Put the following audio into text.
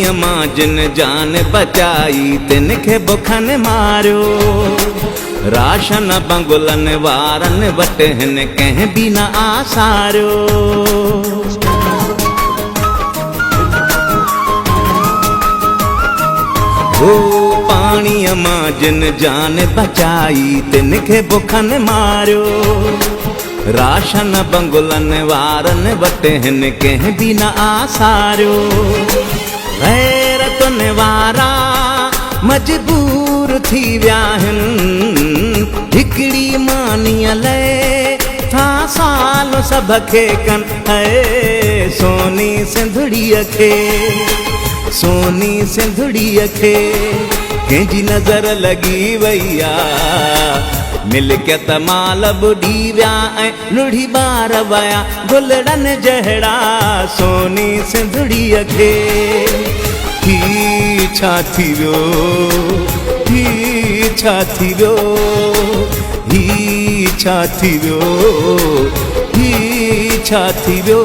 पाणीअ मां जिन जान बचाई तिनखे बुखन मारियो। राशन बंगुलन वारन वटि हिन कंहिं बि न आसारियो। ओ पाणीअ मां जिन जान बचाई तिनखे बुखन मारियो। राशन बंगुलन वारन वटि हिन कंहिं बि न आसारियो। गैरतुन वारा मजबूर थी विया आहिनि हिकिड़ी मानीअ लाइ था साल सभ खे कनि। है सोनी सिंधड़ीअ खे, सोनी सिंधड़ीअ खे कंहिंजी नज़र लॻी वई आ। मिल्कियत माल ॿुॾी विया ऐं लुढ़ी ॿार विया गुलड़नि जहिड़ा सोनी सिंधड़ीअ खे। ही छा थी वियो, ही छा थी वियो, ही छा थी वियो, ही छा थी वियो।